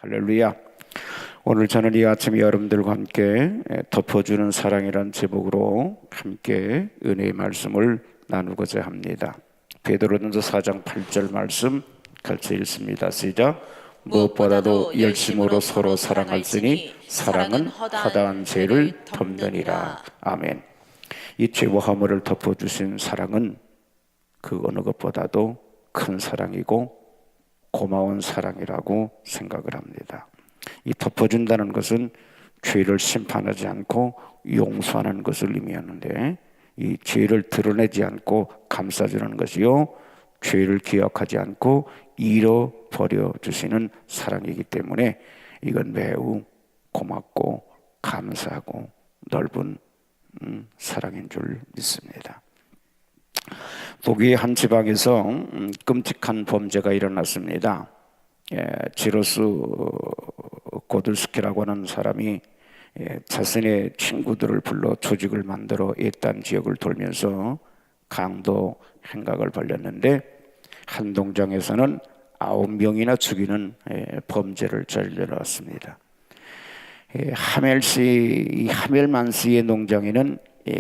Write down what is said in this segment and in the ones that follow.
할렐루야. 오늘 저는 이 아침 여러분들과 함께 덮어주는 사랑이란 제목으로 함께 은혜의 말씀을 나누고자 합니다. 베드로전서 4장 8절 말씀 같이 읽습니다. 시작. 무엇보다도 열심으로 서로 사랑할지니 사랑은 허다한 죄를 덮느니라. 아멘. 이 죄와 허물을 덮어주신 사랑은 그 어느 것보다도 큰 사랑이고 고마운 사랑이라고 생각을 합니다. 이 덮어준다는 것은 죄를 심판하지 않고 용서하는 것을 의미하는데, 이 죄를 드러내지 않고 감싸주는 것이요, 죄를 기억하지 않고 잃어버려 주시는 사랑이기 때문에 이건 매우 고맙고 감사하고 넓은 사랑인 줄 믿습니다. 독일의 한 지방에서 끔찍한 범죄가 일어났습니다. 지로스 고들스키라고 하는 사람이 자신의 친구들을 불러 조직을 만들어 예단 지역을 돌면서 강도 행각을 벌였는데, 한 동장에서는 9명이나 죽이는 범죄를 저질러왔습니다. 하멜시, 하멜만스의 농장에는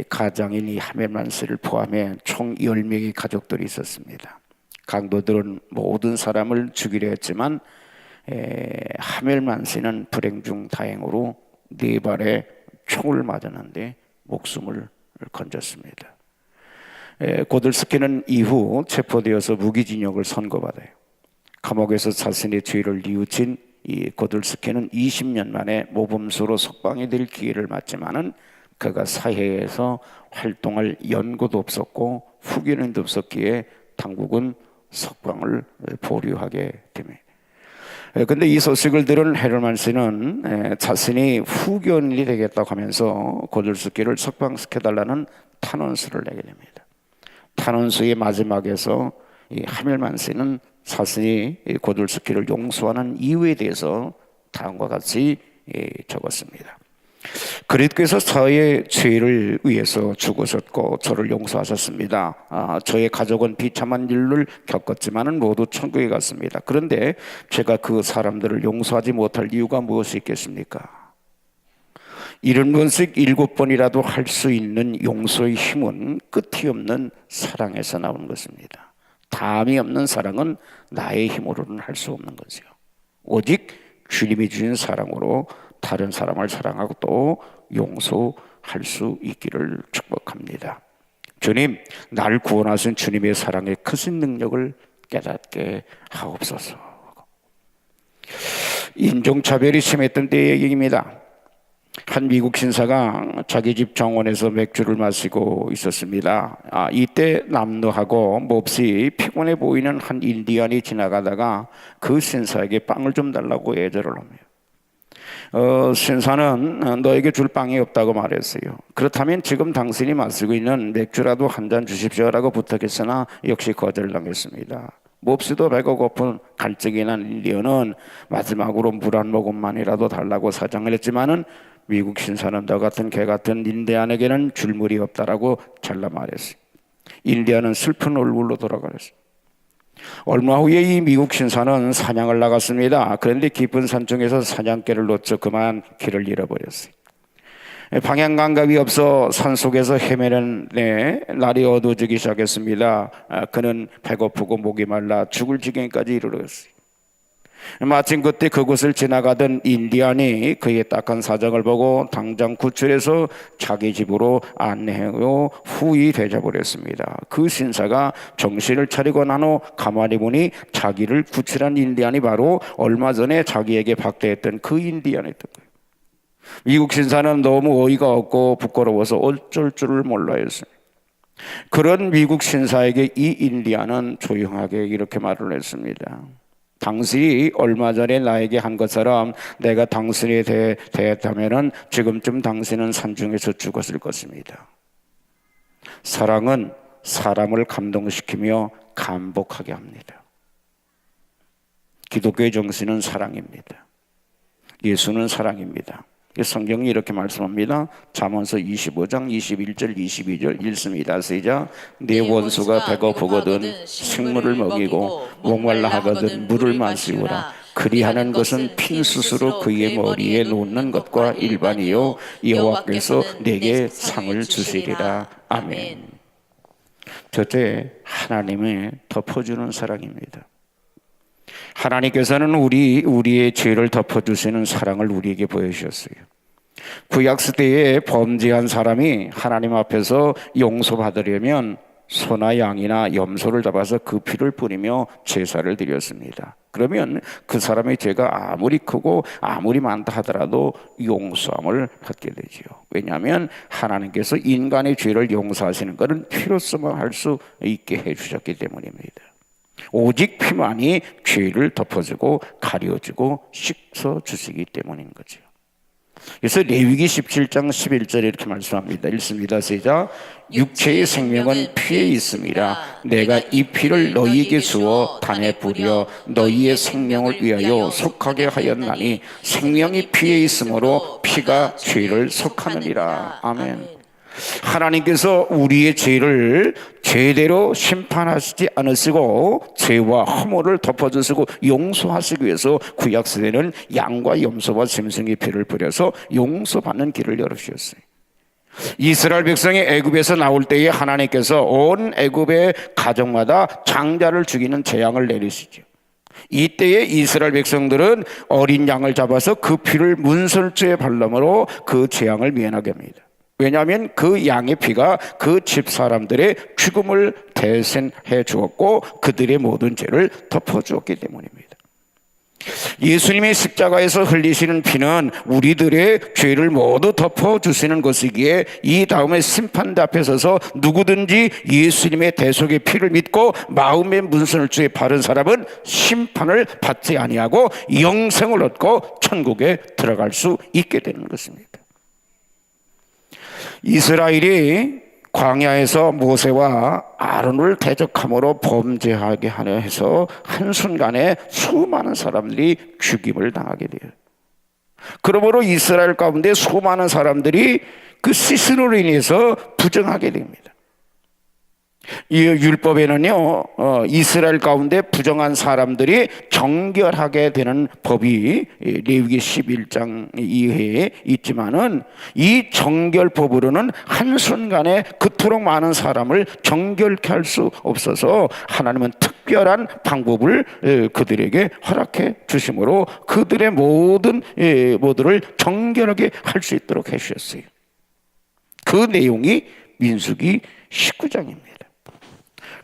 가장인 이 하멜만스를 포함해 총 10명의 가족들이 있었습니다. 강도들은 모든 사람을 죽이려 했지만 하멜만스는 불행 중 다행으로 4발의 총을 맞았는데 목숨을 건졌습니다. 고들스키는 이후 체포되어서 무기징역을 선고받아요. 감옥에서 자신의 죄를 뉘우친 이 고들스키는 20년 만에 모범수로 석방이 될 기회를 맞지만은 그가 사회에서 활동할 연고도 없었고 후견인도 없었기에 당국은 석방을 보류하게 됩니다. 그런데 이 소식을 들은 헤르만스는 자신이 후견인이 되겠다고 하면서 고들스키를 석방시켜달라는 탄원서를 내게 됩니다. 탄원서의 마지막에서 이 하멜만스는 자신이 고들스키를 용서하는 이유에 대해서 다음과 같이 적었습니다. 그리스도께서 저의 죄를 위해서 죽으셨고 저를 용서하셨습니다. 저의 가족은 비참한 일을 겪었지만 모두 천국에 갔습니다. 그런데 제가 그 사람들을 용서하지 못할 이유가 무엇이 있겠습니까? 70번씩 7번이라도 할 수 있는 용서의 힘은 끝이 없는 사랑에서 나오는 것입니다. 담이 없는 사랑은 나의 힘으로는 할 수 없는 거죠. 오직 주님이 주신 사랑으로 다른 사람을 사랑하고 또 용서할 수 있기를 축복합니다. 주님, 나를 구원하신 주님의 사랑의 크신 능력을 깨닫게 하옵소서. 인종차별이 심했던 때의 얘기입니다. 한 미국 신사가 자기 집 정원에서 맥주를 마시고 있었습니다. 이때 남노하고 몹시 피곤해 보이는 한 인디언이 지나가다가 그 신사에게 빵을 좀 달라고 애절을 합니다. 신사는 너에게 줄 빵이 없다고 말했어요. 그렇다면 지금 당신이 마시고 있는 맥주라도 한 잔 주십시오라고 부탁했으나 역시 거절당했습니다. 몹시도 배가 고픈 갈증이 난 인디언은 마지막으로 물 한 모금만이라도 달라고 사정을 했지만은 미국 신사는 너 같은 개 같은 인디언에게는 줄 물이 없다라고 잘라 말했어요. 인디언은 슬픈 얼굴로 돌아가랬어요. 얼마 후에 이 미국 신사는 사냥을 나갔습니다. 그런데 깊은 산중에서 사냥개를 놓쳐 그만 길을 잃어버렸어요. 방향 감각이 없어 산속에서 헤매는 날이 어두워지기 시작했습니다. 그는 배고프고 목이 말라 죽을 지경까지 이르렀어요. 마침 그때 그곳을 지나가던 인디언이 그의 딱한 사정을 보고 당장 구출해서 자기 집으로 안내하여 후히 되잡으렸습니다. 그 신사가 정신을 차리고 난 후 가만히 보니 자기를 구출한 인디언이 바로 얼마 전에 자기에게 박대했던 그 인디언이었던 거예요. 미국 신사는 너무 어이가 없고 부끄러워서 어쩔 줄을 몰라 했어요. 그런 미국 신사에게 이 인디언은 조용하게 이렇게 말을 했습니다. 당신이 얼마 전에 나에게 한 것처럼 내가 당신에 대했다면 지금쯤 당신은 산중에서 죽었을 것입니다. 사랑은 사람을 감동시키며 감복하게 합니다. 기독교의 정신은 사랑입니다. 예수는 사랑입니다. 성경이 이렇게 말씀합니다. 잠언서 25장 21절 22절 읽습니다. 시작. 내 원수가 배고프거든 식물을 먹이고 목말라 하거든 물을 마시우라. 그리하는 것은 핀 숯으로 그의 머리에 놓는 것과 일반이요 여호와께서 내게 상을 주시리라. 아멘. 첫째, 하나님의 덮어주는 사랑입니다. 하나님께서는 우리의 죄를 덮어주시는 사랑을 우리에게 보여주셨어요. 구약시대에 범죄한 사람이 하나님 앞에서 용서받으려면 소나 양이나 염소를 잡아서 그 피를 뿌리며 제사를 드렸습니다. 그러면 그 사람의 죄가 아무리 크고 아무리 많다 하더라도 용서함을 받게 되죠. 왜냐하면 하나님께서 인간의 죄를 용서하시는 것은 피로서만 할 수 있게 해주셨기 때문입니다. 오직 피만이 죄를 덮어주고 가려주고 씻어주시기 때문인 거죠. 그래서 레위기 17장 11절에 이렇게 말씀합니다. 읽습니다. 시작. 육체의 생명은 피에 있습니다. 내가 이 피를 너희에게 주어 단에 뿌려 너희의 생명을 위하여 속하게 하였나니 생명이 피에 있으므로 피가 죄를 속하느니라. 아멘. 하나님께서 우리의 죄를 제대로 심판하시지 않으시고 죄와 허물을 덮어주시고 용서하시기 위해서 구약시대는 양과 염소와 짐승의 피를 뿌려서 용서받는 길을 열어주셨어요. 이스라엘 백성이 애굽에서 나올 때에 하나님께서 온 애굽의 가정마다 장자를 죽이는 재앙을 내리시죠. 이때에 이스라엘 백성들은 어린 양을 잡아서 그 피를 문설주에 발람으로 그 재앙을 면하게 합니다. 왜냐하면 그 양의 피가 그 집 사람들의 죽음을 대신해 주었고 그들의 모든 죄를 덮어주었기 때문입니다. 예수님의 십자가에서 흘리시는 피는 우리들의 죄를 모두 덮어주시는 것이기에 이 다음에 심판대 앞에 서서 누구든지 예수님의 대속의 피를 믿고 마음의 문설주에 바른 사람은 심판을 받지 아니하고 영생을 얻고 천국에 들어갈 수 있게 되는 것입니다. 이스라엘이 광야에서 모세와 아론을 대적함으로 범죄하게 하려 해서 한순간에 수많은 사람들이 죽임을 당하게 돼요. 그러므로 이스라엘 가운데 수많은 사람들이 그 시신으로 인해서 부정하게 됩니다. 이 율법에는요, 이스라엘 가운데 부정한 사람들이 정결하게 되는 법이 레위기 11장 이해에 있지만은 이 정결법으로는 한순간에 그토록 많은 사람을 정결케 할 수 없어서 하나님은 특별한 방법을 그들에게 허락해 주심으로 그들의 모두를 정결하게 할 수 있도록 해주셨어요. 그 내용이 민수기 19장입니다.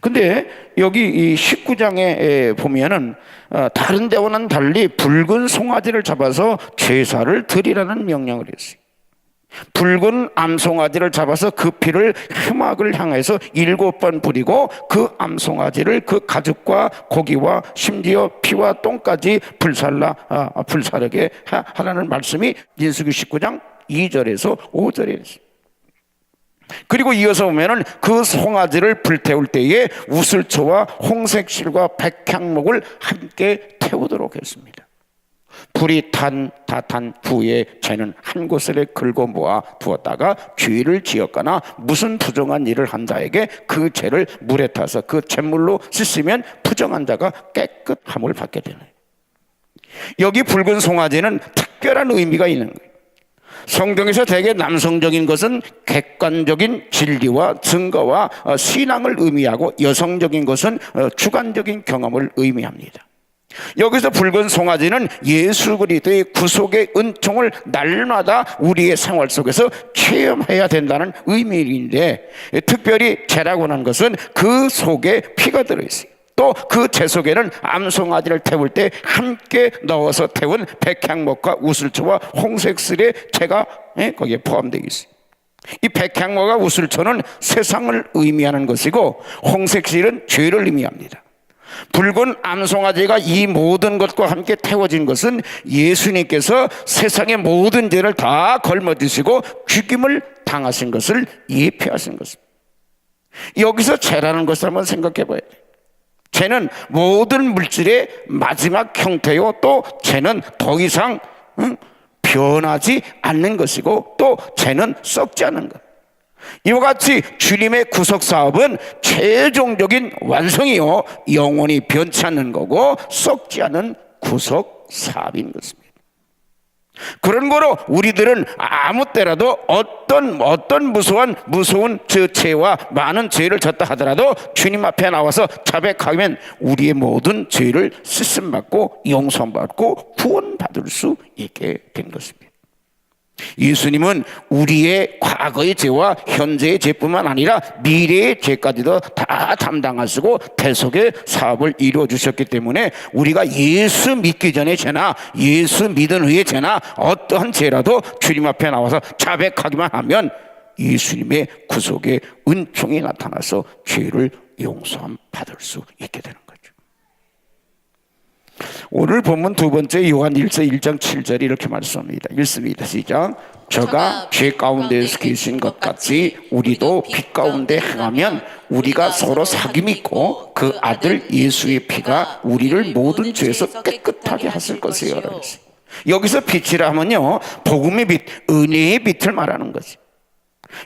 근데 여기 이 19장에 보면은 다른 데와는 달리 붉은 송아지를 잡아서 제사를 드리라는 명령을 했어요. 붉은 암송아지를 잡아서 그 피를 흠악을 향해서 7번 뿌리고 그 암송아지를 그 가죽과 고기와 심지어 피와 똥까지 불사르게 하라는 말씀이 민수기 19장 2절에서 5절에 있어요. 그리고 이어서 보면은 그 송아지를 불태울 때에 우슬초와 홍색실과 백향목을 함께 태우도록 했습니다. 불이 다 탄 후에 쟤는 한 곳에 긁어 모아 두었다가 죄를 지었거나 무슨 부정한 일을 한 자에게 그 죄를 물에 타서 그 잿물로 씻으면 부정한 자가 깨끗함을 받게 되는 거예요. 여기 붉은 송아지는 특별한 의미가 있는 거예요. 성경에서 대개 남성적인 것은 객관적인 진리와 증거와 신앙을 의미하고 여성적인 것은 주관적인 경험을 의미합니다. 여기서 붉은 송아지는 예수 그리스도의 구속의 은총을 날마다 우리의 생활 속에서 체험해야 된다는 의미인데, 특별히 죄라고 하는 것은 그 속에 피가 들어있어요. 또 그 죄 속에는 암송아지를 태울 때 함께 넣어서 태운 백향목과 우슬초와 홍색슬의 죄가 거기에 포함되어 있어요. 이 백향목과 우슬초는 세상을 의미하는 것이고 홍색실은 죄를 의미합니다. 붉은 암송아지가 이 모든 것과 함께 태워진 것은 예수님께서 세상의 모든 죄를 다 걸머지시고 죽임을 당하신 것을 예표하신 것입니다. 여기서 죄라는 것을 한번 생각해 봐야 돼요. 죄는 모든 물질의 마지막 형태요, 또 죄는 더 이상 변하지 않는 것이고, 또 죄는 썩지 않는 것. 이와 같이 주님의 구속 사업은 최종적인 완성이요 영원히 변치 않는 거고 썩지 않은 구속 사업인 것입니다. 그런 거로 우리들은 아무 때라도 어떤 무서운 저 죄와 많은 죄를 졌다 하더라도 주님 앞에 나와서 자백하면 우리의 모든 죄를 씻음받고 용서받고 구원받을 수 있게 된 것입니다. 예수님은 우리의 과거의 죄와 현재의 죄뿐만 아니라 미래의 죄까지도 다 담당하시고 대속의 사업을 이루어 주셨기 때문에 우리가 예수 믿기 전의 죄나 예수 믿은 후의 죄나 어떠한 죄라도 주님 앞에 나와서 자백하기만 하면 예수님의 구속의 은총이 나타나서 죄를 용서함 받을 수 있게 되는 거죠. 오늘 본문 두 번째 요한일서 1장 7절이 이렇게 말씀합니다. 읽습니다. 시작. 저가 죄 가운데에서 계신 것 같이 우리도 빛 가운데 행하면 우리가 서로 사귐이 있고 그 아들 예수의 피가 우리를 모든 죄에서 깨끗하게 하실 것이에요. 여기서 빛이라 하면요, 복음의 빛, 은혜의 빛을 말하는 거지.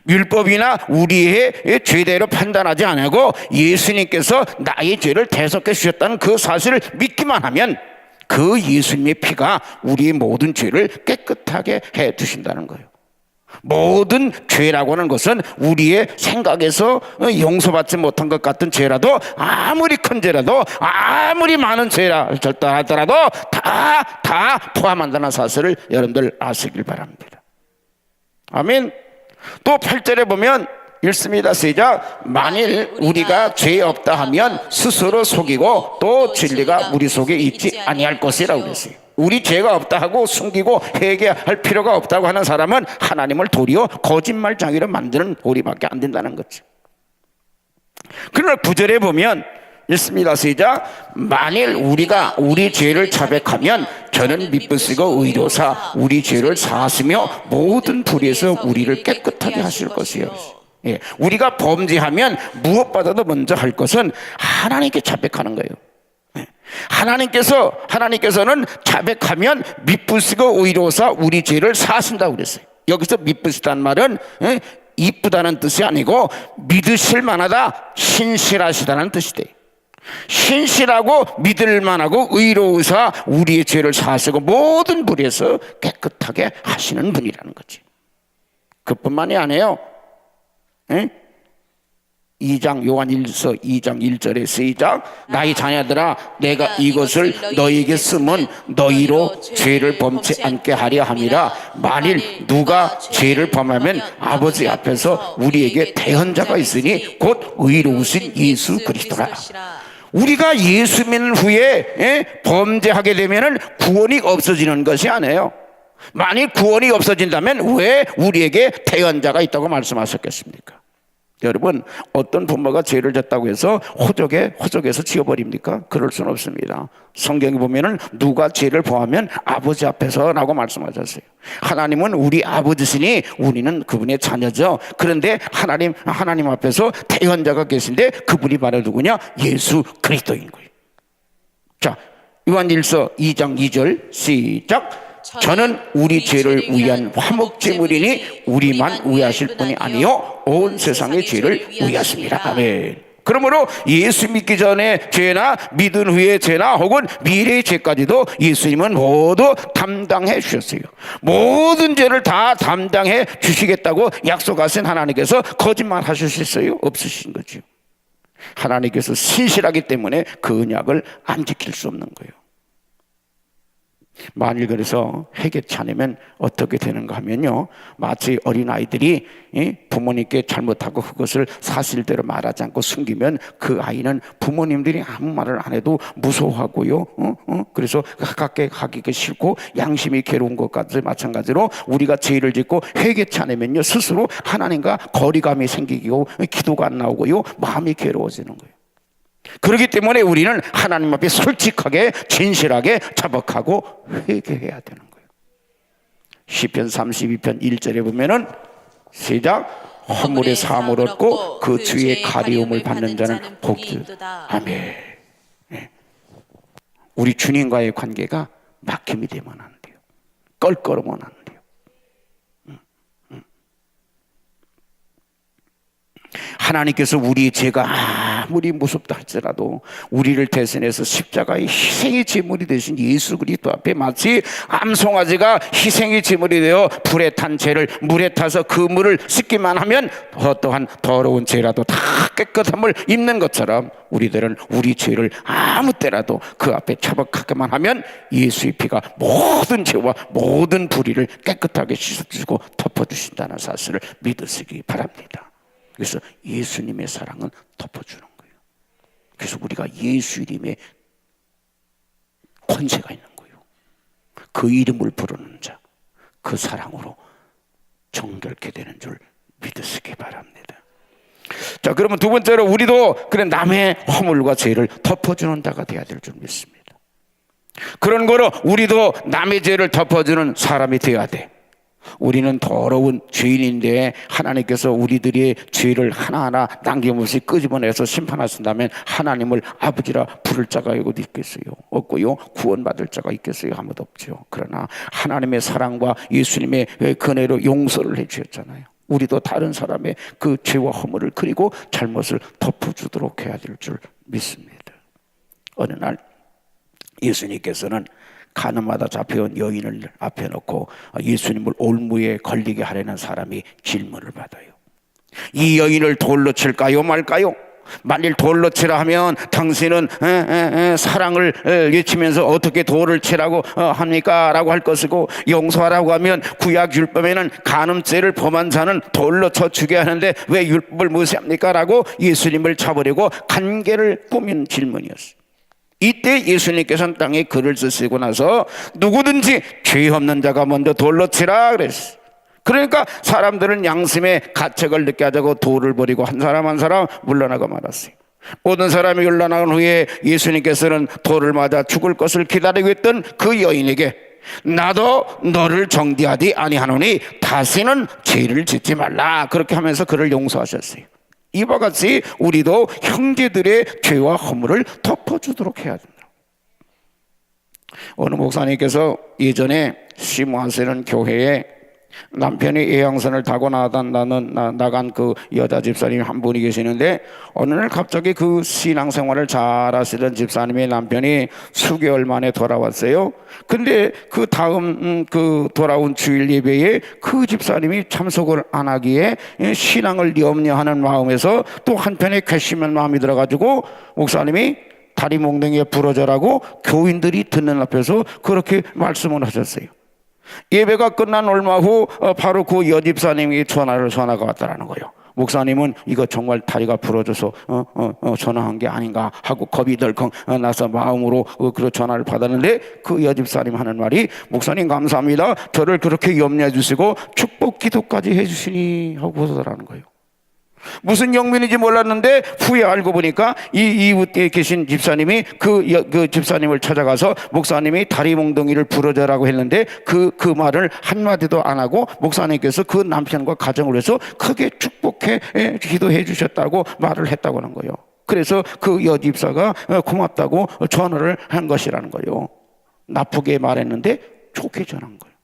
율법이나 우리의 죄대로 판단하지 않고 예수님께서 나의 죄를 대속해 주셨다는 그 사실을 믿기만 하면 그 예수님의 피가 우리의 모든 죄를 깨끗하게 해 주신다는 거예요. 모든 죄라고 하는 것은 우리의 생각에서 용서받지 못한 것 같은 죄라도, 아무리 큰 죄라도, 아무리 많은 죄라 하더라도 다 포함한다는 사실을 여러분들 아시길 바랍니다. 아멘. 또 8절에 보면 읽습니다. 시작. 만일 우리가 죄 없다 하면 스스로 속이고 또 진리가 우리 속에 있지 아니할 것이라고 그랬어요. 우리 죄가 없다 하고 숨기고 회개할 필요가 없다고 하는 사람은 하나님을 도리어 거짓말장이로 만드는 도리밖에 안 된다는 거죠. 그러나 9절에 보면 읽습니다. 시작. 만일 우리가 우리 죄를 자백하면 저는 미쁘시고 의로사 우리 죄를 사하시며 모든 불의에서 우리를 깨끗하게 하실 것이요. 예, 우리가 범죄하면 무엇보다도 먼저 할 것은 하나님께 자백하는 거예요. 예, 하나님께서는 자백하면 미쁘시고 의로사 우리 죄를 사하신다고 그랬어요. 여기서 미쁘시다는 말은 이쁘다는 뜻이 아니고 믿으실 만하다, 신실하시다는 뜻이 돼요. 신실하고 믿을만하고 의로우사 우리의 죄를 사하시고 모든 불의에서 깨끗하게 하시는 분이라는 거지. 그뿐만이 아니에요. 2장 요한일서 2장 1절에 시작. 나의 자녀들아 내가 이것을 너희에게 쓰면 너희로 죄를 범치 않게 하려 함이라. 만일 누가 죄를 범하면 아버지 앞에서 우리에게 대언자가 있으니 곧 의로우신 예수 그리스도라. 우리가 예수 믿는 후에 범죄하게 되면 구원이 없어지는 것이 아니에요. 만일 구원이 없어진다면 왜 우리에게 대언자가 있다고 말씀하셨겠습니까? 여러분, 어떤 부모가 죄를 졌다고 해서 호적에서 지워버립니까? 그럴 수는 없습니다. 성경에 보면은 누가 죄를 범하면 아버지 앞에서라고 말씀하셨어요. 하나님은 우리 아버지시니 우리는 그분의 자녀죠. 그런데 하나님 앞에서 대언자가 계신데 그분이 바로 누구냐? 예수 그리스도인 거예요. 자, 요한일서 2장 2절 시작. 저는 우리 죄를 위한 화목제물이니 우리만 위하실 분이 아니요 온 세상의 죄를 위하십니다. 아멘. 그러므로 예수 믿기 전에 죄나 믿은 후의 죄나 혹은 미래의 죄까지도 예수님은 모두 담당해 주셨어요. 모든 죄를 다 담당해 주시겠다고 약속하신 하나님께서 거짓말 하실 수 있어요? 없으신 거죠. 하나님께서 신실하기 때문에 그 언약을 안 지킬 수 없는 거예요. 만일 그래서 회개치 않으면 어떻게 되는가 하면요, 마치 어린아이들이 부모님께 잘못하고 그것을 사실대로 말하지 않고 숨기면 그 아이는 부모님들이 아무 말을 안 해도 무서워하고요, 그래서 가깝게 가기가 싫고 양심이 괴로운 것까지 마찬가지로 우리가 죄를 짓고 회개치 않으면요 스스로 하나님과 거리감이 생기고 기도가 안 나오고요 마음이 괴로워지는 거예요. 그렇기 때문에 우리는 하나님 앞에 솔직하게 진실하게 자복하고 회개해야 되는 거예요. 시편 32편 1절에 보면은 시작. 허물의 사함을 얻고 그 주의 가리움을 받는 자는 복이. 아멘. 우리 주님과의 관계가 막힘이 되면 안 돼요. 껄끄러우면 안 돼요. 하나님께서 우리의 죄가 아무리 무섭다 할지라도 우리를 대신해서 십자가의 희생의 제물이 되신 예수 그리스도 앞에 마치 암송아지가 희생의 제물이 되어 불에 탄 죄를 물에 타서 그 물을 씻기만 하면 어떠한 더러운 죄라도 다 깨끗함을 입는 것처럼 우리들은 우리 죄를 아무 때라도 그 앞에 처박하게만 하면 예수의 피가 모든 죄와 모든 불의를 깨끗하게 씻어주고 덮어주신다는 사실을 믿으시기 바랍니다. 그래서 예수님의 사랑은 덮어주는 거예요. 그래서 우리가 예수 이름에 권세가 있는 거예요. 그 이름을 부르는 자, 그 사랑으로 정결케 되는 줄 믿으시기 바랍니다. 자, 그러면 두 번째로 우리도 그런 남의 허물과 죄를 덮어주는 자가 되어야 될 줄 믿습니다. 그런 거로 우리도 남의 죄를 덮어주는 사람이 되어야 돼. 우리는 더러운 죄인인데 하나님께서 우리들의 죄를 하나하나 남김없이 끄집어내서 심판하신다면 하나님을 아버지라 부를 자가 어디 있겠어요? 없고요. 구원받을 자가 있겠어요? 아무도 없죠. 그러나 하나님의 사랑과 예수님의 은혜로 용서를 해주셨잖아요. 우리도 다른 사람의 그 죄와 허물을 그리고 잘못을 덮어주도록 해야 될 줄 믿습니다. 어느 날 예수님께서는 가늠하다 잡혀온 여인을 앞에 놓고 예수님을 올무에 걸리게 하려는 사람이 질문을 받아요. 이 여인을 돌로 칠까요 말까요? 만일 돌로 치라 하면 당신은 사랑을 외치면서 어떻게 돌을 치라고 합니까? 라고 할 것이고, 용서하라고 하면 구약 율법에는 간음죄를 범한 자는 돌로 쳐 죽여야 하는데 왜 율법을 무시합니까? 라고 예수님을 잡으려고 간계를 꾸민 질문이었어요. 이때 예수님께서는 땅에 글을 쓰시고 나서 누구든지 죄 없는 자가 먼저 돌로 치라 그랬어요. 그러니까 사람들은 양심의 가책을 느끼게 하자고 돌을 버리고 한 사람 한 사람 물러나고 말았어요. 모든 사람이 물러나간 후에 예수님께서는 돌을 맞아 죽을 것을 기다리고 있던 그 여인에게 나도 너를 정죄하지 아니하노니 다시는 죄를 짓지 말라, 그렇게 하면서 그를 용서하셨어요. 이와 같이 우리도 형제들의 죄와 허물을 덮어주도록 해야 된다. 어느 목사님께서 예전에 시무하시는 교회에 남편이 예양선을 타고 나간 그 여자 집사님이 한 분이 계시는데, 어느 날 갑자기 그 신앙생활을 잘 하시던 집사님의 남편이 수개월 만에 돌아왔어요. 근데 그 다음 그 돌아온 주일 예배에 그 집사님이 참석을 안 하기에 신앙을 염려하는 마음에서 또 한편에 괘씸한 마음이 들어가지고 목사님이 다리 몽둥이에 부러져라고 교인들이 듣는 앞에서 그렇게 말씀을 하셨어요. 예배가 끝난 얼마 후 바로 그 여집사님이 전화가 왔다라는 거예요. 목사님은 이거 정말 다리가 부러져서 전화한 게 아닌가 하고 겁이 덜컹 나서 마음으로 그 전화를 받았는데, 그 여집사님 하는 말이 목사님 감사합니다, 저를 그렇게 염려해 주시고 축복 기도까지 해 주시니 하고 그러더라는 거예요. 무슨 영민인지 몰랐는데 후에 알고 보니까 이 이웃에 계신 집사님이 그 집사님을 찾아가서 목사님이 다리 몽둥이를 부러져라고 했는데 그 말을 한마디도 안 하고 목사님께서 그 남편과 가정을 위해서 크게 축복해 기도해 주셨다고 말을 했다고 하는 거예요. 그래서 그 여집사가 고맙다고 전화를 한 것이라는 거예요. 나쁘게 말했는데 좋게 전한 거예요.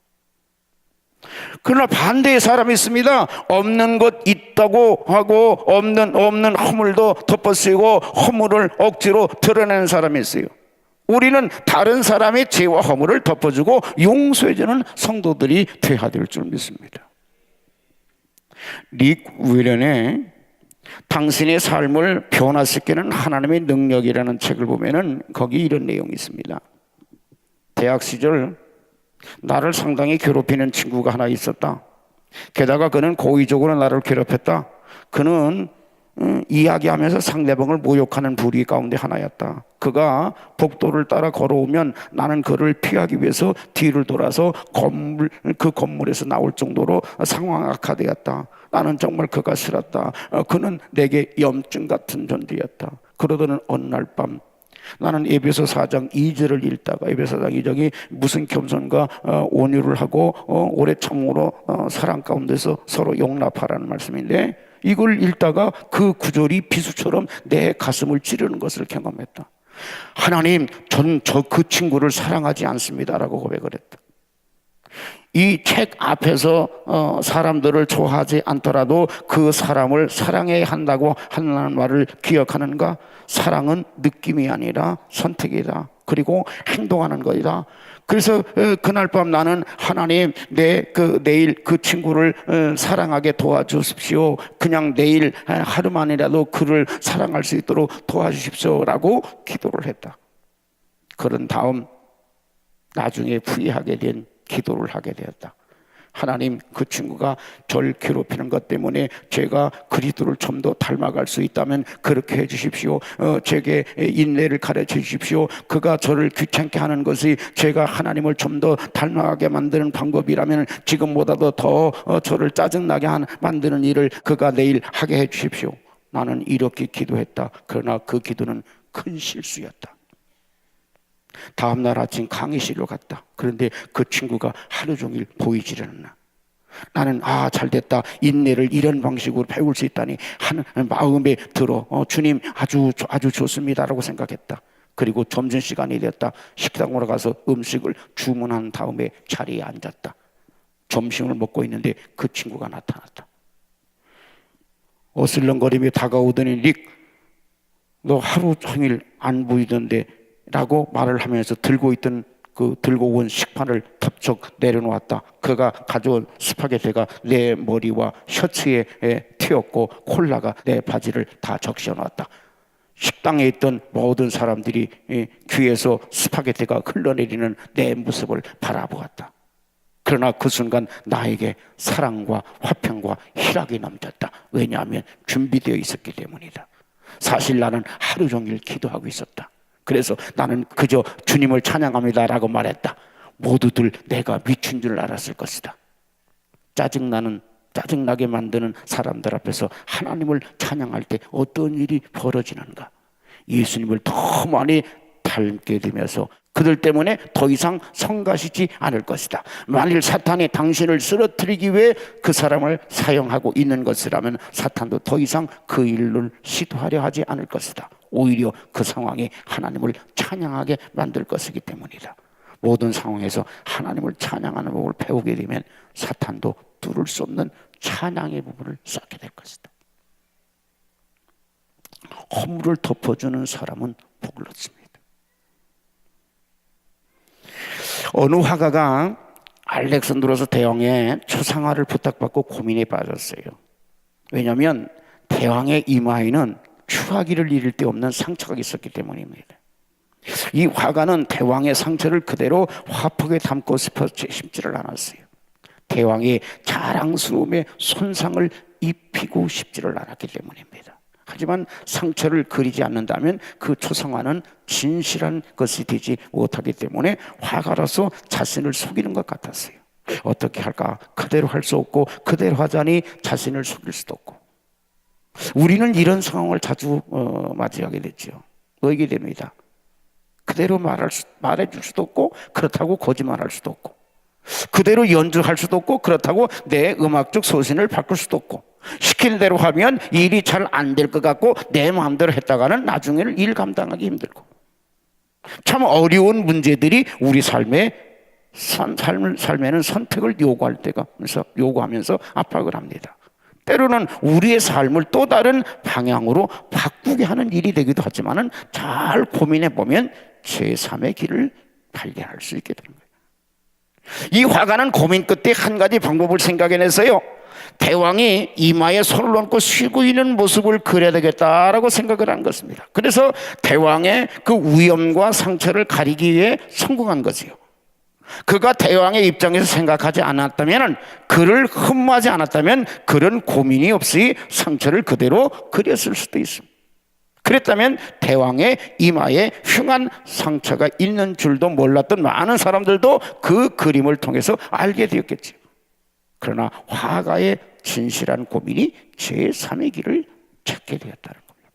그러나 반대의 사람이 있습니다. 없는 것 있다고 하고 없는 허물도 덮어쓰고 허물을 억지로 드러내는 사람이 있어요. 우리는 다른 사람의 죄와 허물을 덮어주고 용서해주는 성도들이 되어야 될 줄 믿습니다. 릭 윌런의 당신의 삶을 변화시키는 하나님의 능력이라는 책을 보면은 거기 이런 내용이 있습니다. 대학 시절 나를 상당히 괴롭히는 친구가 하나 있었다. 게다가 그는 고의적으로 나를 괴롭혔다. 그는 이야기하면서 상대방을 모욕하는 부류 가운데 하나였다. 그가 복도를 따라 걸어오면 나는 그를 피하기 위해서 뒤를 돌아서 그 건물에서 나올 정도로 상황 악화되었다. 나는 정말 그가 싫었다. 그는 내게 염증 같은 존재였다. 그러더니 어느 날 밤 나는 에베소 4장 2절을 읽다가 에베소 4장 2절이 무슨 겸손과 온유를 하고 오래 참으로 사랑 가운데서 서로 용납하라는 말씀인데, 이걸 읽다가 그 구절이 비수처럼 내 가슴을 찌르는 것을 경험했다. 하나님, 전 그 친구를 사랑하지 않습니다라고 고백을 했다. 이 책 앞에서 사람들을 좋아하지 않더라도 그 사람을 사랑해야 한다고 하는 말을 기억하는가? 사랑은 느낌이 아니라 선택이다. 그리고 행동하는 것이다. 그래서 그날 밤 나는 하나님 내일 그 친구를 사랑하게 도와주십시오. 그냥 내일 하루만이라도 그를 사랑할 수 있도록 도와주십시오라고 기도를 했다. 그런 다음 나중에 후회하게 된 기도를 하게 되었다. 하나님, 그 친구가 저를 괴롭히는 것 때문에 제가 그리스도를 좀 더 닮아갈 수 있다면 그렇게 해주십시오. 제게 인내를 가르쳐 주십시오. 그가 저를 귀찮게 하는 것이 제가 하나님을 좀 더 닮아가게 만드는 방법이라면 지금보다도 더 저를 짜증나게 만드는 일을 그가 내일 하게 해 주십시오. 나는 이렇게 기도했다. 그러나 그 기도는 큰 실수였다. 다음날 아침 강의실로 갔다. 그런데 그 친구가 하루 종일 보이질 않나. 나는 잘됐다. 인내를 이런 방식으로 배울 수 있다니 하는 마음에 들어. 주님 아주 좋습니다라고 생각했다. 그리고 점심시간이 됐다. 식당으로 가서 음식을 주문한 다음에 자리에 앉았다. 점심을 먹고 있는데 그 친구가 나타났다. 어슬렁거리며 다가오더니 릭, 너 하루 종일 안 보이던데 라고 말을 하면서 들고 온 식판을 덮적 내려놓았다. 그가 가져온 스파게티가 내 머리와 셔츠에 튀었고 콜라가 내 바지를 다 적셔 놨다. 식당에 있던 모든 사람들이 귀에서 스파게티가 흘러내리는 내 모습을 바라보았다. 그러나 그 순간 나에게 사랑과 화평과 희락이 넘쳤다. 왜냐하면 준비되어 있었기 때문이다. 사실 나는 하루 종일 기도하고 있었다. 그래서 나는 그저 주님을 찬양합니다라고 말했다. 모두들 내가 미친 줄 알았을 것이다. 짜증나게 만드는 사람들 앞에서 하나님을 찬양할 때 어떤 일이 벌어지는가? 예수님을 더 많이 닮게 되면서 그들 때문에 더 이상 성가시지 않을 것이다. 만일 사탄이 당신을 쓰러뜨리기 위해 그 사람을 사용하고 있는 것이라면 사탄도 더 이상 그 일을 시도하려 하지 않을 것이다. 오히려 그 상황이 하나님을 찬양하게 만들 것이기 때문이다. 모든 상황에서 하나님을 찬양하는 법을 배우게 되면 사탄도 뚫을 수 없는 찬양의 부분을 쌓게 될 것이다. 허물을 덮어주는 사람은 복을 얻습니다. 어느 화가가 알렉산드로스 대왕의 초상화를 부탁받고 고민에 빠졌어요. 왜냐하면 대왕의 이마에는 추하기를 잃을 데 없는 상처가 있었기 때문입니다. 이 화가는 대왕의 상처를 그대로 화폭에 담고 싶지를 않았어요. 대왕의 자랑스러움에 손상을 입히고 싶지를 않았기 때문입니다. 하지만 상처를 그리지 않는다면 그 초상화는 진실한 것이 되지 못하기 때문에 화가로서 자신을 속이는 것 같았어요. 어떻게 할까? 그대로 할 수 없고 그대로 하자니 자신을 속일 수도 없고. 우리는 이런 상황을 자주 맞이하게 됐죠. 놓이게 됩니다. 그대로 말해줄 수도 없고 그렇다고 거짓말할 수도 없고 그대로 연주할 수도 없고 그렇다고 내 음악적 소신을 바꿀 수도 없고 시키는 대로 하면 일이 잘 안 될 것 같고 내 마음대로 했다가는 나중에는 일 감당하기 힘들고 참 어려운 문제들이 우리 삶에는 선택을 요구하면서 압박을 합니다. 때로는 우리의 삶을 또 다른 방향으로 바꾸게 하는 일이 되기도 하지만 잘 고민해 보면 제3의 길을 발견할 수 있게 되는 거예요. 이 화가는 고민 끝에 한 가지 방법을 생각해냈어요. 대왕이 이마에 손을 얹고 쉬고 있는 모습을 그려야 되겠다라고 생각을 한 것입니다. 그래서 대왕의 그 위험과 상처를 가리기 위해 성공한 거지요. 그가 대왕의 입장에서 생각하지 않았다면, 그를 흠모하지 않았다면 그런 고민이 없이 상처를 그대로 그렸을 수도 있습니다. 그랬다면 대왕의 이마에 흉한 상처가 있는 줄도 몰랐던 많은 사람들도 그 그림을 통해서 알게 되었겠죠. 그러나 화가의 진실한 고민이 제3의 길을 찾게 되었다는 겁니다.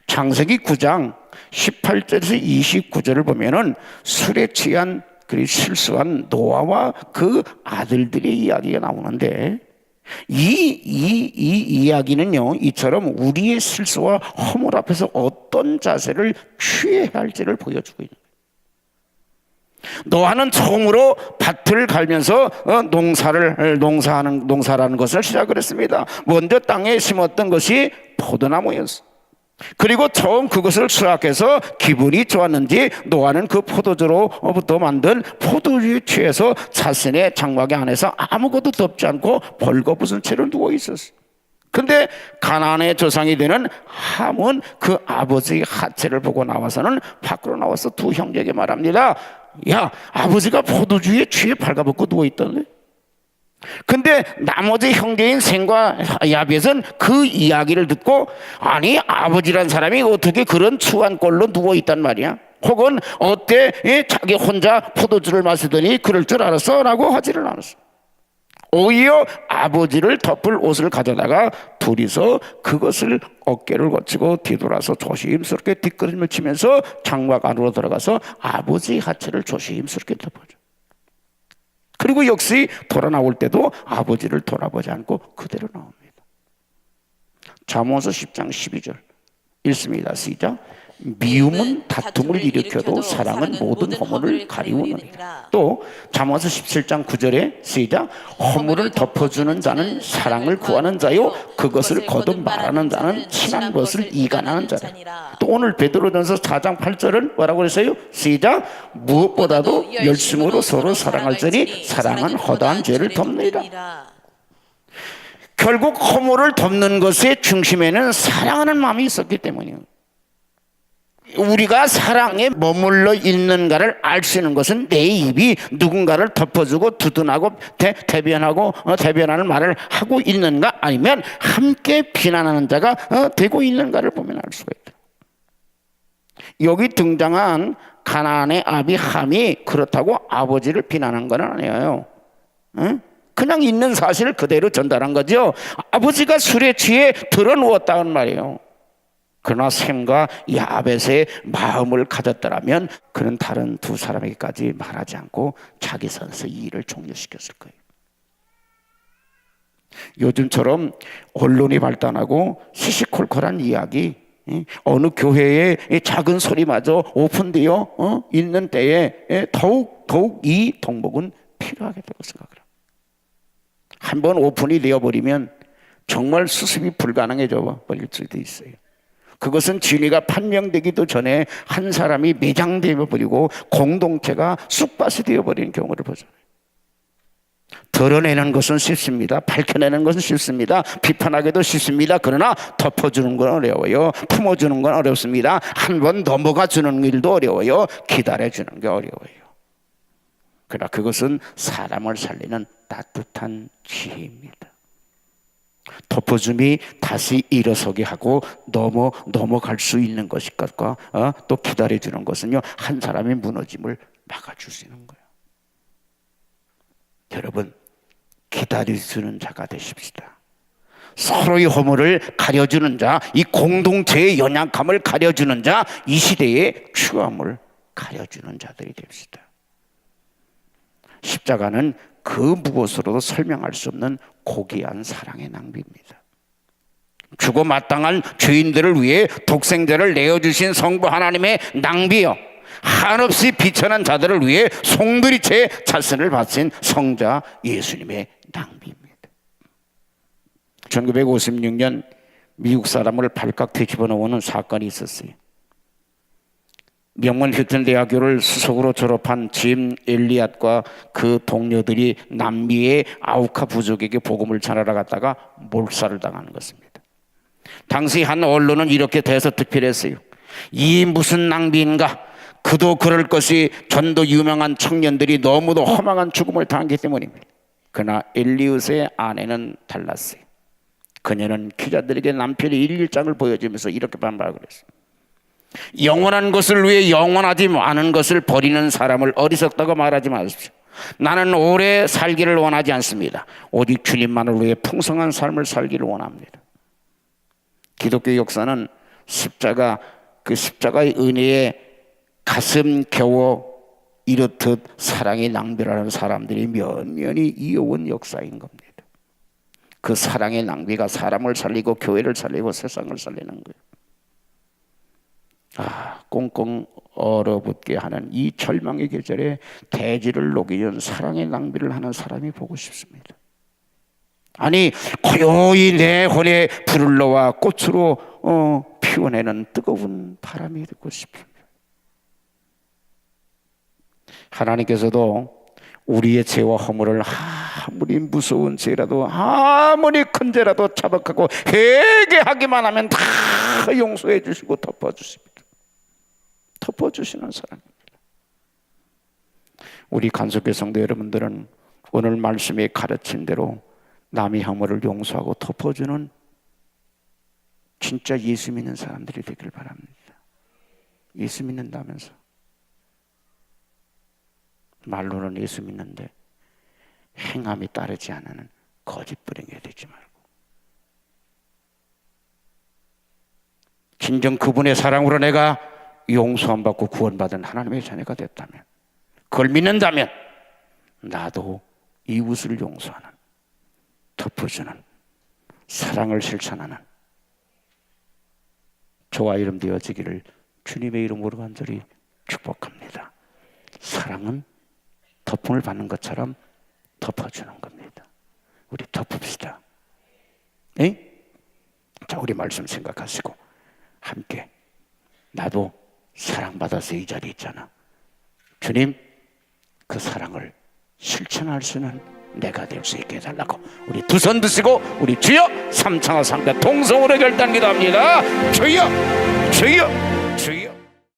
창세기 9장 18절에서 29절을 보면은 술에 취한 그리고 실수한 노아와 그 아들들의 이야기가 나오는데 이 이야기는요, 이처럼 우리의 실수와 허물 앞에서 어떤 자세를 취해야 할지를 보여주고 있는 거예요. 노아는 처음으로 밭을 갈면서 농사라는 것을 시작을 했습니다. 먼저 땅에 심었던 것이 포도나무였어. 그리고 처음 그것을 수확해서 기분이 좋았는지 노아는 그 포도주로부터 만든 포도주에 취해서 자신의 장막의 안에서 아무것도 덮지 않고 벌거벗은 채로 누워 있었어. 근데 가나안의 조상이 되는 함은 그 아버지의 하체를 보고 나와서는 밖으로 나와서 두 형제에게 말합니다. 야, 아버지가 포도주에 취해 발가벗고 누워 있던데. 근데 나머지 형제인 셈과 야벳은 그 이야기를 듣고, 아니 아버지란 사람이 어떻게 그런 추한 꼴로 누워있단 말이야, 혹은 어때 자기 혼자 포도주를 마시더니 그럴 줄 알았어? 라고 하지를 않았어. 오히려 아버지를 덮을 옷을 가져다가 둘이서 그것을 어깨를 거치고 뒤돌아서 조심스럽게 뒷걸음을 치면서 장막 안으로 들어가서 아버지의 하체를 조심스럽게 덮어줘. 그리고 역시 돌아 나올 때도 아버지를 돌아보지 않고 그대로 나옵니다. 잠언서 10장 12절 읽습니다. 시작. 미움은 다툼을 일으켜도 사랑은 모든 허물을 가리우느니라. 또 잠언서 17장 9절에 시작. 허물을 덮어주는 자는 사랑을 구하는 자요, 그것을 거듭 말하는 자는 친한 것을 이간하는 자라. 또 오늘 베드로전서 4장 8절은 뭐라고 그랬어요? 시작. 무엇보다도 열심으로 서로 사랑할지니 사랑은 허다한 죄를 덮느니라. 결국 허물을 덮는 것의 중심에는 사랑하는 마음이 있었기 때문이에요. 우리가 사랑에 머물러 있는가를 알 수 있는 것은 내 입이 누군가를 덮어주고 두둔하고 대변하는 말을 하고 있는가, 아니면 함께 비난하는 자가 되고 있는가를 보면 알 수가 있다. 여기 등장한 가나안의 아비 함이 그렇다고 아버지를 비난한 건 아니에요. 그냥 있는 사실을 그대로 전달한 거죠. 아버지가 술에 취해 드러누웠다는 말이에요. 그러나 셈과 야벳의 마음을 가졌더라면 그는 다른 두 사람에게까지 말하지 않고 자기 선에서 이 일을 종료시켰을 거예요. 요즘처럼 언론이 발달하고 시시콜콜한 이야기, 어느 교회에 작은 소리마저 오픈되어 있는 때에 더욱 이 덕목은 필요하겠다고 생각해요. 한번 오픈이 되어버리면 정말 수습이 불가능해져 버릴 수도 있어요. 그것은 진위가 판명되기도 전에 한 사람이 매장되어 버리고 공동체가 쑥밭이 되어버리는 경우를 보잖아요. 드러내는 것은 쉽습니다. 밝혀내는 것은 쉽습니다. 비판하기도 쉽습니다. 그러나 덮어주는 건 어려워요. 품어주는 건 어렵습니다. 한번 넘어가 주는 일도 어려워요. 기다려주는 게 어려워요. 그러나 그것은 사람을 살리는 따뜻한 지혜입니다. 덮어줌이 다시 일어서게 하고 넘어갈 수 있는 것과 또 기다려주는 것은요, 한 사람의 무너짐을 막아줄 수 있는 거예요. 여러분, 기다려주는 자가 되십시다. 서로의 허물을 가려주는 자, 이 공동체의 연약함을 가려주는 자, 이 시대의 추함을 가려주는 자들이 됩시다. 십자가는 그 무엇으로도 설명할 수 없는 고귀한 사랑의 낭비입니다. 죽어 마땅한 죄인들을 위해 독생자를 내어주신 성부 하나님의 낭비요, 한없이 비천한 자들을 위해 송두리째 자신을 바친 성자 예수님의 낭비입니다. 1956년 미국 사람을 발칵 뒤집어 놓는 사건이 있었어요. 명문 휴턴 대학교를 수석으로 졸업한 짐 엘리엇과 그 동료들이 남미의 아우카 부족에게 복음을 전하러 갔다가 몰살을 당하는 것입니다. 당시 한 언론은 이렇게 대서특필했어요. 이 무슨 낭비인가? 그도 그럴 것이 전도 유명한 청년들이 너무도 허망한 죽음을 당했기 때문입니다. 그러나 엘리엇의 아내는 달랐어요. 그녀는 기자들에게 남편의 일기장을 보여주면서 이렇게 반박을 했어요. 영원한 것을 위해 영원하지 않은 것을 버리는 사람을 어리석다고 말하지 마십시오. 나는 오래 살기를 원하지 않습니다. 오직 주님만을 위해 풍성한 삶을 살기를 원합니다. 기독교 역사는 그 십자가의 은혜에 가슴 겨워 이렇듯 사랑의 낭비라는 사람들이 면면이 이어온 역사인 겁니다. 그 사랑의 낭비가 사람을 살리고 교회를 살리고 세상을 살리는 거예요. 꽁꽁 얼어붙게 하는 이 절망의 계절에 대지를 녹이는 사랑의 낭비를 하는 사람이 보고 싶습니다. 아니, 고요히 내 혼에 불을 넣어 꽃으로 피워내는 뜨거운 바람이 되고 싶습니다. 하나님께서도 우리의 죄와 허물을 아무리 무서운 죄라도 아무리 큰 죄라도 자박하고 회개하기만 하면 다 용서해 주시고 덮어주십니다. 덮어주시는 사랑입니다. 우리 간속교 성도 여러분들은 오늘 말씀에 가르친 대로 남의 허물을 용서하고 덮어주는 진짜 예수 믿는 사람들이 되길 바랍니다. 예수 믿는다면서 말로는 예수 믿는데 행함이 따르지 않는 거짓부렁이 되지 말고 진정 그분의 사랑으로 내가 용서함 받고 구원받은 하나님의 자녀가 됐다면, 그걸 믿는다면 나도 이웃을 용서하는, 덮어주는, 사랑을 실천하는 저와 이름 되어지기를 주님의 이름으로 간절히 축복합니다. 사랑은 덮음을 받는 것처럼 덮어주는 겁니다. 우리 덮읍시다. 네? 자, 우리 말씀 생각하시고 함께, 나도 사랑받아서 이 자리에 있잖아. 주님, 그 사랑을 실천할 수 있는 내가 될 수 있게 해달라고 우리 두 손 드시고 우리 주여 삼창하 삼가 동성으로 결단 기도합니다. 주여, 주여.